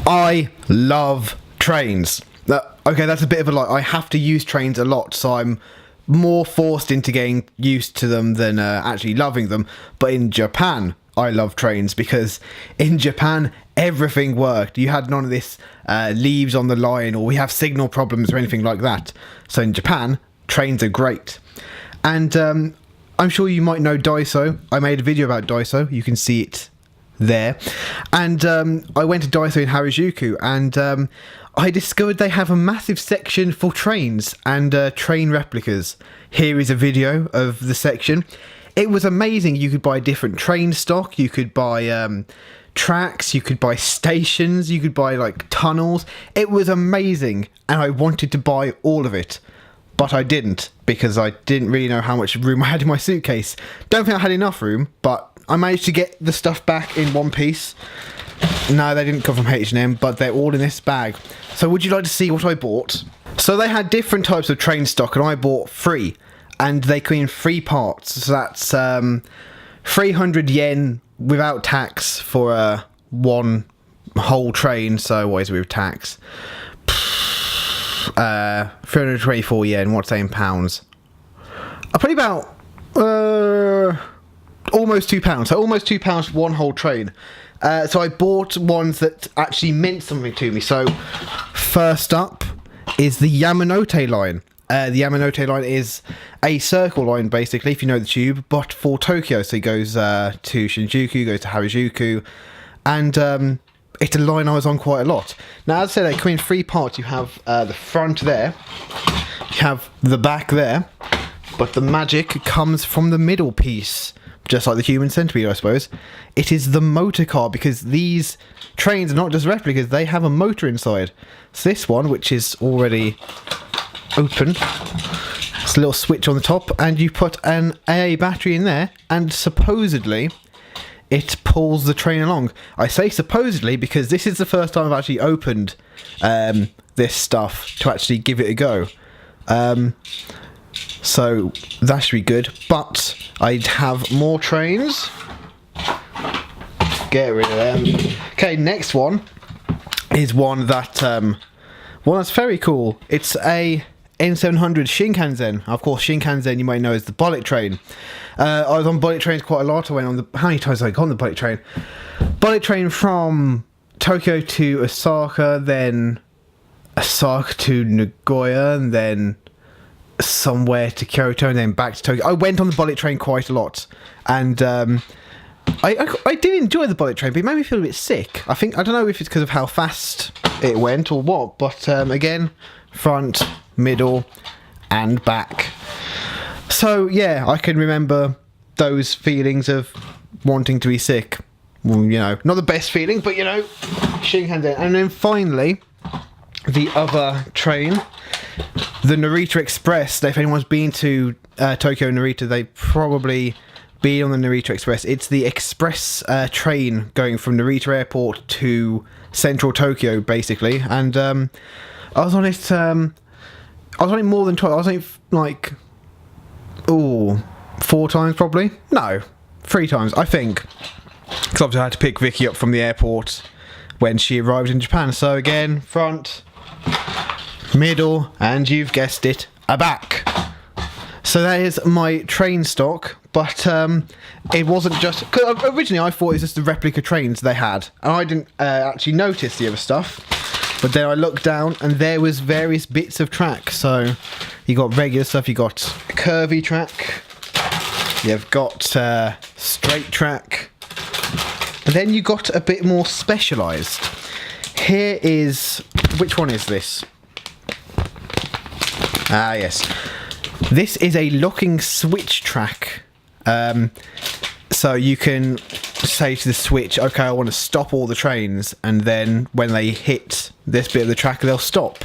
I love trains. Okay, that's a bit of a lie. I have to use trains a lot, so I'm more forced into getting used to them than actually loving them. But in Japan, I love trains because in Japan, everything worked. You had none of this leaves on the line or we have signal problems or anything like that. So in Japan, trains are great. And I'm sure you might know Daiso. I made a video about Daiso. You can see it there. And I went to Daiso in Harajuku, and I discovered they have a massive section for trains and train replicas. Here is a video of the section. It was amazing. You could buy different train stock, you could buy tracks, you could buy stations, you could buy like tunnels. It was amazing, and I wanted to buy all of it, but I didn't because I didn't really know how much room I had in my suitcase. Don't think I had enough room, but I managed to get the stuff back in one piece. No, they didn't come from H&M, but they're all in this bag. So would you like to see what I bought? So they had different types of train stock, and I bought 3. And they come in 3 parts. So that's 300 yen without tax for one whole train. So what is it with tax? 324 yen. What's that in pounds? Probably about almost £2. So almost £2 for one whole train. So I bought ones that actually meant something to me. So first up is the Yamanote line. The Yamanote line is a circle line, basically, if you know the tube, but for Tokyo. So it goes to Shinjuku, goes to Harajuku, and it's a line I was on quite a lot. Now, as I said, they come in 3 parts. You have the front there, you have the back there, but the magic comes from the middle piece, just like the human centipede, I suppose. It is the motor car, because these trains are not just replicas, they have a motor inside. So this one, which is already open, it's a little switch on the top, and you put an AA battery in there, and supposedly it pulls the train along. I say supposedly because this is the first time I've actually opened this stuff to actually give it a go. So that should be good, but I'd have more trains. Get rid of them. Okay, next one is one that's very cool. It's a N700 Shinkansen. Of course, Shinkansen you might know as the bullet train. I was on bullet trains quite a lot. I went on how many times have I gone on the bullet train? Bullet train from Tokyo to Osaka, then Osaka to Nagoya, and then somewhere to Kyoto, and then back to Tokyo. I went on the bullet train quite a lot, and I did enjoy the bullet train, but it made me feel a bit sick. I don't know if it's because of how fast it went or what, but again, front, middle, and back. So yeah, I can remember those feelings of wanting to be sick. Well, you know, not the best feeling, but you know, Shinkansen. And then finally, the other train, the Narita Express. If anyone's been to Tokyo Narita, they've probably been on the Narita Express. It's the express train going from Narita Airport to central Tokyo, basically. And I was on it. I was on it more than twice. I was on it like 4 times probably. No, 3 times I think. Because obviously I had to pick Vicky up from the airport when she arrived in Japan. So again, front, middle, and you've guessed it, a back. So that is my train stock, but it wasn't just... Cause originally I thought it was just the replica trains they had, and I didn't actually notice the other stuff. But then I looked down and there was various bits of track. So you got regular stuff, you got curvy track, you've got straight track, and then you got a bit more specialised. Here is... Which one is this? Ah, yes. This is a locking switch track. So you can say to the switch, okay, I want to stop all the trains, and then when they hit this bit of the track, they'll stop.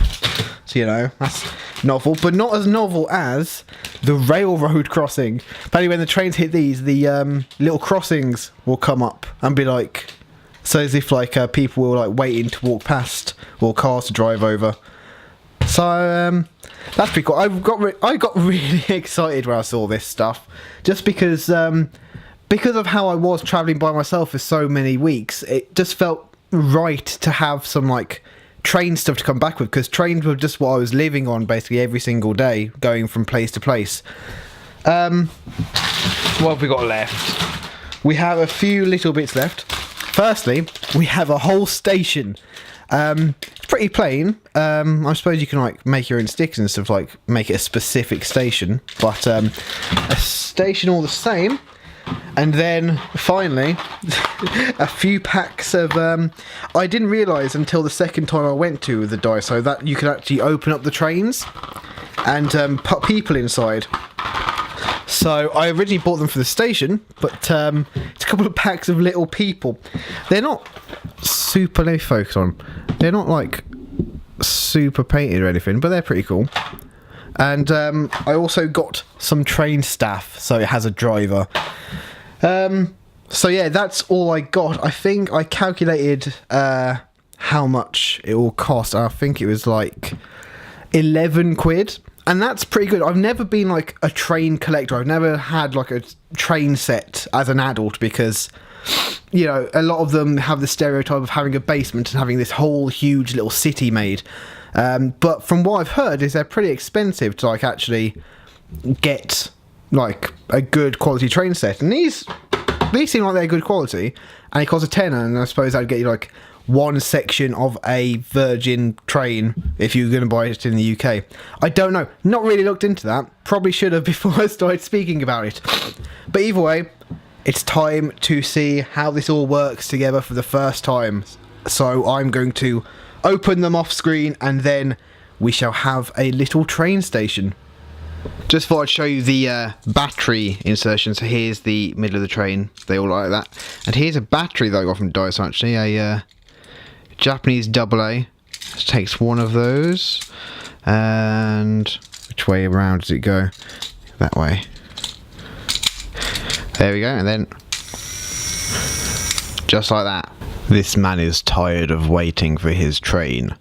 So, you know, that's novel, but not as novel as the railroad crossing. Apparently when the trains hit these, the little crossings will come up and be like, so as if like people were like waiting to walk past or cars to drive over. So that's pretty cool. I got really excited when I saw this stuff, just because of how I was travelling by myself for so many weeks. It just felt right to have some like train stuff to come back with, because trains were just what I was living on basically every single day, going from place to place. What have we got left? We have a few little bits left. Firstly, we have a whole station. Pretty plain. I suppose you can like make your own stickers and stuff, like make it a specific station, but a station all the same. And then finally a few packs of I didn't realise until the second time I went to the Daiso that you could actually open up the trains and put people inside. So I originally bought them for the station, but it's a couple of packs of little people. They're not super, let me focus on, they're not like super painted or anything, but they're pretty cool. And I also got some train staff, so it has a driver. So yeah, that's all I got. I think I calculated how much it will cost. I think it was like 11 quid. And that's pretty good. I've never been like a train collector. I've never had like a train set as an adult, because, you know, a lot of them have the stereotype of having a basement and having this whole huge little city made. But from what I've heard is they're pretty expensive to like actually get like a good quality train set. And these seem like they're good quality, and it costs a tenner, and I suppose I'd get you like one section of a Virgin train if you're going to buy it in the UK. I don't know. Not really looked into that. Probably should have before I started speaking about it. But either way, it's time to see how this all works together for the first time. So I'm going to open them off screen, and then we shall have a little train station. Just thought I'd show you the battery insertion. So here's the middle of the train. They all like that. And here's a battery that I got from Daiso, actually. A Japanese AA. It takes one of those. And which way around does it go? That way. There we go. And then just like that. This man is tired of waiting for his train.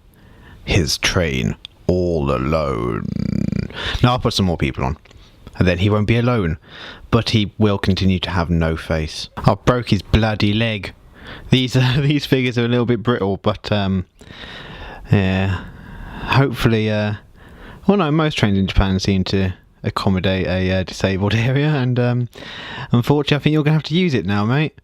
His train all alone. Now I'll put some more people on, and then he won't be alone, but he will continue to have no face. I broke his bloody leg. These figures are a little bit brittle, but yeah, hopefully well, no, most trains in Japan seem to accommodate a disabled area, and unfortunately I think you're gonna have to use it now, mate.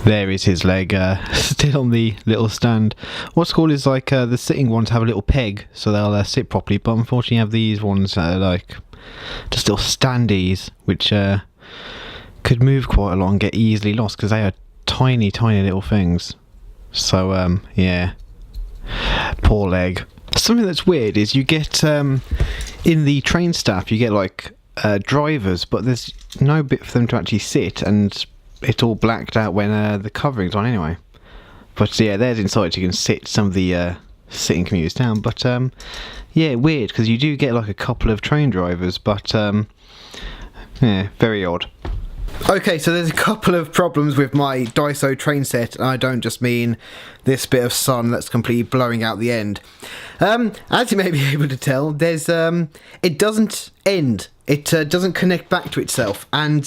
There is his leg, still on the little stand. What's cool is like the sitting ones have a little peg, so they'll sit properly, but unfortunately you have these ones that are like just little standees, which could move quite a lot and get easily lost, because they are tiny little things. So yeah, poor leg. Something that's weird is you get in the train staff you get like drivers, but there's no bit for them to actually sit, and it's all blacked out when the covering's on anyway. But yeah, there's inside, so you can sit some of the sitting commuters down. But yeah, weird, because you do get like a couple of train drivers, but yeah, very odd. Okay, so there's a couple of problems with my Daiso train set, and I don't just mean this bit of sun that's completely blowing out the end. As you may be able to tell, there's it doesn't end. It doesn't connect back to itself, and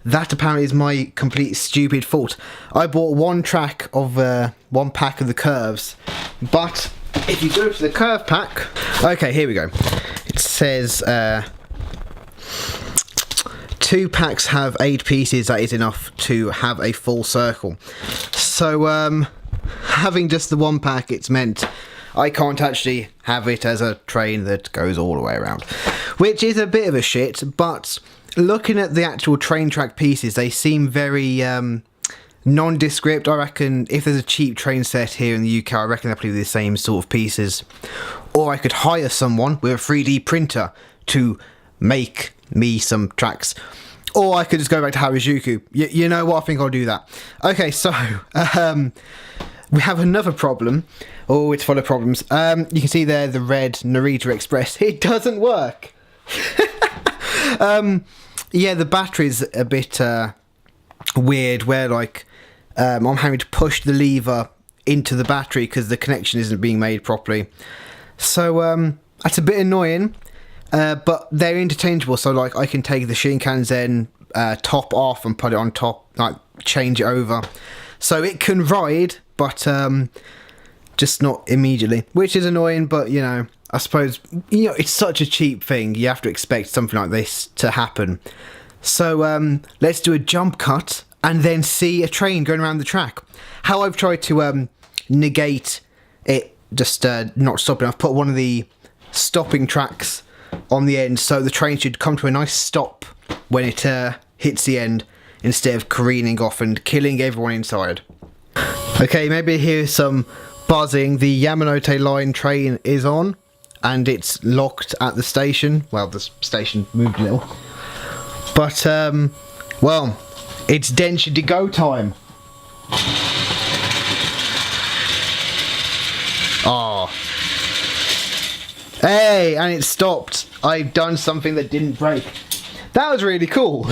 that apparently is my complete stupid fault. I bought one pack of the curves, but if you go to the curve pack, okay, here we go. It says 2 packs have 8 pieces. That is enough to have a full circle. So having just the one pack, it's meant I can't actually have it as a train that goes all the way around, which is a bit of a shit. But looking at the actual train track pieces, they seem very nondescript. I reckon if there's a cheap train set here in the UK, I reckon they'll probably be the same sort of pieces. Or I could hire someone with a 3D printer to make me some tracks. Or I could just go back to Harajuku. You know what? I think I'll do that. Okay, so we have another problem. Oh, it's full of problems. You can see there the red Narita Express. It doesn't work. Yeah, the battery's a bit weird, where like I'm having to push the lever into the battery because the connection isn't being made properly. So that's a bit annoying, but they're interchangeable. So like I can take the Shinkansen top off and put it on top, like change it over, so it can ride but just not immediately, which is annoying. But you know, I suppose, you know, it's such a cheap thing, you have to expect something like this to happen. So let's do a jump cut and then see a train going around the track. How I've tried to negate it just not stopping, I've put one of the stopping tracks on the end, so the train should come to a nice stop when it hits the end, instead of careening off and killing everyone inside. Okay, maybe hear some buzzing. The Yamanote line train is on, and it's locked at the station. Well, the station moved a little. But, well, it's density go time. Oh. Hey, and it stopped. I've done something that didn't break. That was really cool.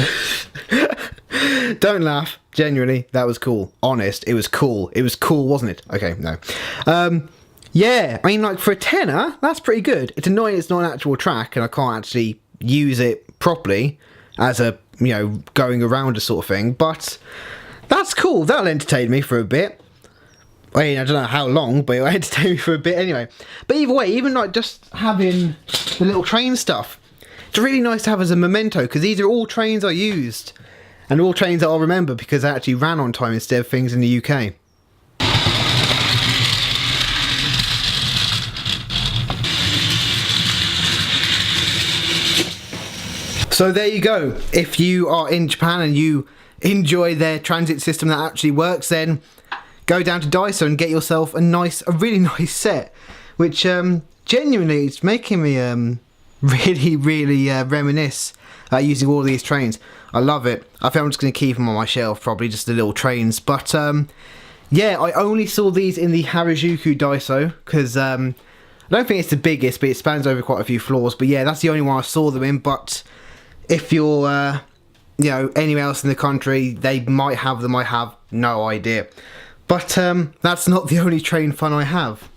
Don't laugh. Genuinely, that was cool. Honest, it was cool. It was cool, wasn't it? Okay, no. Yeah, I mean, like, for a tenner, that's pretty good. It's annoying it's not an actual track and I can't actually use it properly as a, you know, going around a sort of thing, but that's cool. That'll entertain me for a bit. I mean, I don't know how long, but it'll entertain me for a bit anyway. But either way, even like just having the little train stuff, it's really nice to have as a memento, because these are all trains I used, and all trains that I'll remember because I actually ran on time instead of things in the UK. So there you go. If you are in Japan and you enjoy their transit system that actually works, then go down to Daiso and get yourself a really nice set, which genuinely it's making me really reminisce using all these trains. I love it. I think I'm just going to keep them on my shelf, probably just the little trains. But yeah, I only saw these in the Harajuku Daiso because I don't think it's the biggest, but it spans over quite a few floors. But yeah, that's the only one I saw them in. But if you're you know, anywhere else in the country, they might have them. I have no idea. But that's not the only train fun I have.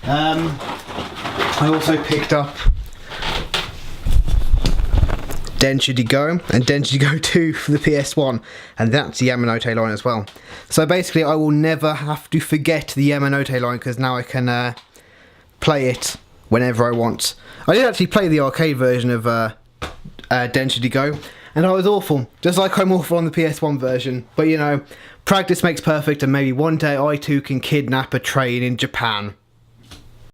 I also picked up Density Go and Density Go 2 for the PS1, and that's the Yamanote line as well. So basically I will never have to forget the Yamanote line, because now I can play it whenever I want. I did actually play the arcade version of Density Go, and I was awful, just like I'm awful on the PS1 version. But you know, practice makes perfect, and maybe one day I too can kidnap a train in Japan.